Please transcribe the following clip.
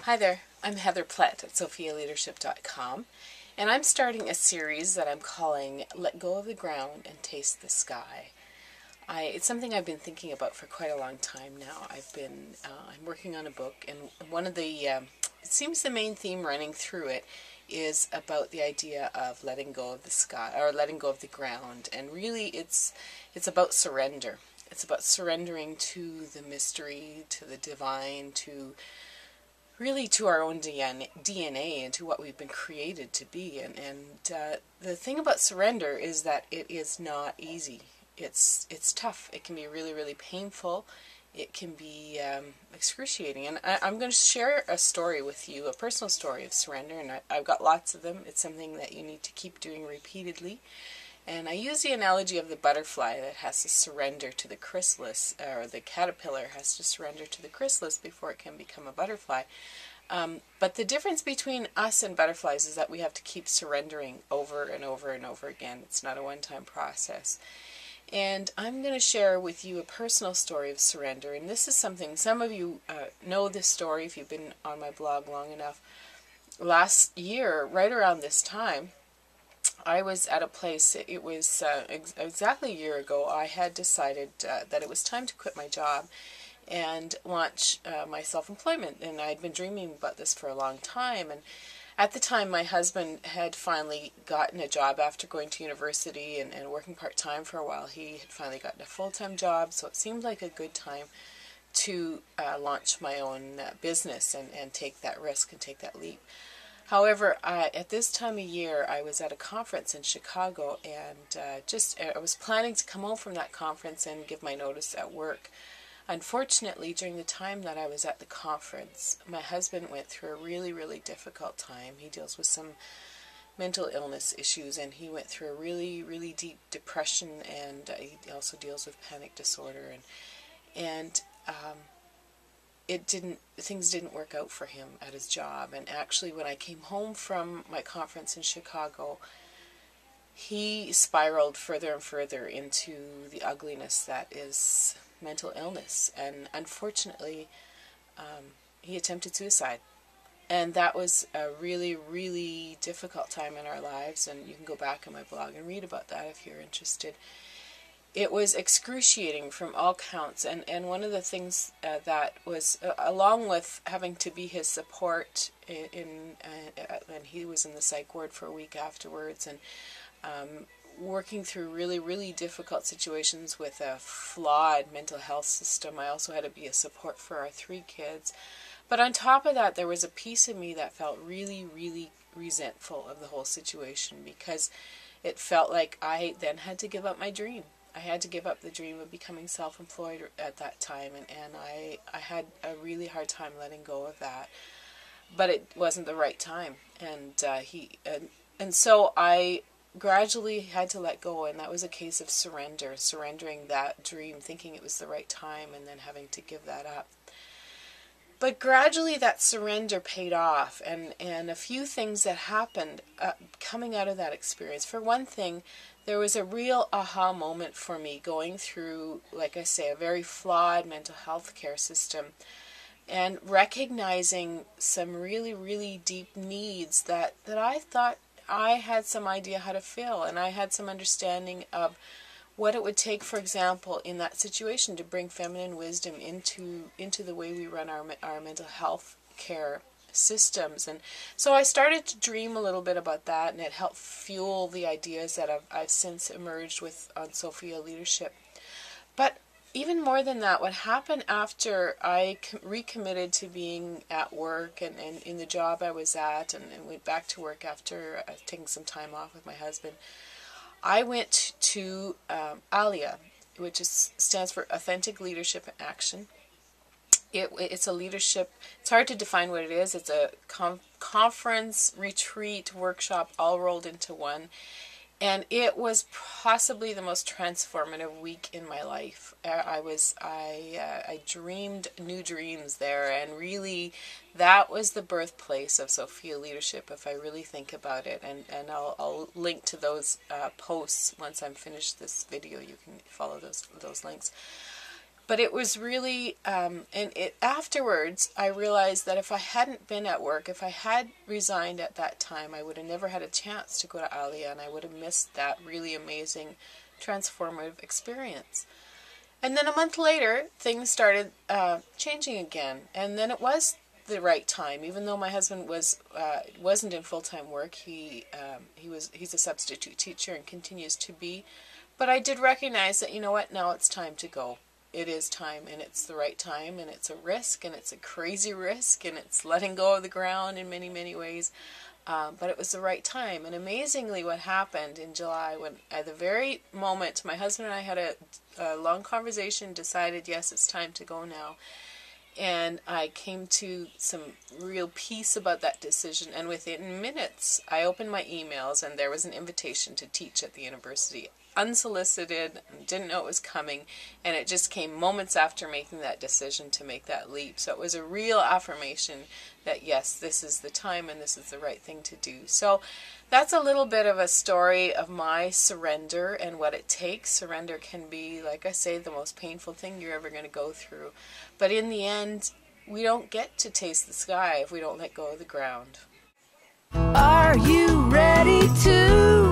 Hi there, I'm Heather Plett at SophiaLeadership.com, and I'm starting a series that I'm calling Let Go of the Ground and Taste the Sky. It's something I've been thinking about for quite a long time now. I'm working on a book, and one of it seems the main theme running through it is about the idea of letting go of the sky, or letting go of the ground, and really it's about surrender. It's about surrendering to the mystery, to the divine, to our own DNA and to what we've been created to be. And the thing about surrender is that it is not easy. It's tough. It can be really, really painful. It can be excruciating. And I'm going to share a story with you, a personal story of surrender, and I've got lots of them. It's something that you need to keep doing repeatedly. And I use the analogy of the butterfly that has to surrender to the chrysalis, or the caterpillar has to surrender to the chrysalis before it can become a butterfly. But the difference between us and butterflies is that we have to keep surrendering over and over and over again. It's not a one-time process. And I'm going to share with you a personal story of surrender. And this is something, some of you know this story if you've been on my blog long enough. Last year, right around this time, I was at a place, it was exactly a year ago, I had decided that it was time to quit my job and launch my self-employment. And I'd been dreaming about this for a long time. And at the time, my husband had finally gotten a job after going to university and working part-time for a while. He had finally gotten a full-time job, so it seemed like a good time to launch my own business and take that risk and take that leap. However, at this time of year, I was at a conference in Chicago, and I was planning to come home from that conference and give my notice at work. Unfortunately, during the time that I was at the conference, my husband went through a really, really difficult time. He deals with some mental illness issues, and he went through a really, really deep depression, and he also deals with panic disorder, and things didn't work out for him at his job. And actually, when I came home from my conference in Chicago, he spiraled further and further into the ugliness that is mental illness. And unfortunately, he attempted suicide. And that was a really, really difficult time in our lives. And you can go back on my blog and read about that if you're interested. It was excruciating from all counts, and one of the things that was, along with having to be his support and he was in the psych ward for a week afterwards, and working through really, really difficult situations with a flawed mental health system. I also had to be a support for our 3 kids. But on top of that, there was a piece of me that felt really, really resentful of the whole situation, because it felt like I then had to give up my dream. I had to give up the dream of becoming self-employed at that time, and I had a really hard time letting go of that. But it wasn't the right time, and so I gradually had to let go, and that was a case of surrendering that dream, thinking it was the right time, and then having to give that up. But gradually that surrender paid off, and a few things that happened coming out of that experience. For one thing, there was a real aha moment for me going through, like I say, a very flawed mental health care system, and recognizing some really, really deep needs that I thought I had some idea how to fill, and I had some understanding of what it would take, for example, in that situation to bring feminine wisdom into the way we run our mental health care systems. And so I started to dream a little bit about that, and it helped fuel the ideas that I've since emerged with on Sophia Leadership. But even more than that, what happened after I recommitted to being at work and in the job I was at, and went back to work after taking some time off with my husband, I went to ALIA, which stands for Authentic Leadership in Action. It's a leadership, it's hard to define what it is. It's a conference, retreat, workshop, all rolled into one. And it was possibly the most transformative week in my life. I dreamed new dreams there, and really that was the birthplace of Sophia Leadership, if I really think about it. And I'll link to those posts once I'm finished this video. You can follow those links. But it was really, afterwards, I realized that if I hadn't been at work, if I had resigned at that time, I would have never had a chance to go to Alia, and I would have missed that really amazing, transformative experience. And then a month later, things started changing again, and then it was the right time. Even though my husband wasn't in full-time work, he's a substitute teacher and continues to be. But I did recognize that, you know what, now it's time to go. It is time, and it's the right time, and it's a risk, and it's a crazy risk, and it's letting go of the ground in many, many ways. But it was the right time. And amazingly, what happened in July, when at the very moment my husband and I had a long conversation, decided, yes, it's time to go now. And I came to some real peace about that decision. And within minutes, I opened my emails, and there was an invitation to teach at the university. Unsolicited, didn't know it was coming, and it just came moments after making that decision to make that leap. So it was a real affirmation that yes, this is the time and this is the right thing to do. So that's a little bit of a story of my surrender and what it takes. Surrender can be, like I say, the most painful thing you're ever going to go through. But in the end, we don't get to taste the sky if we don't let go of the ground. Are you ready to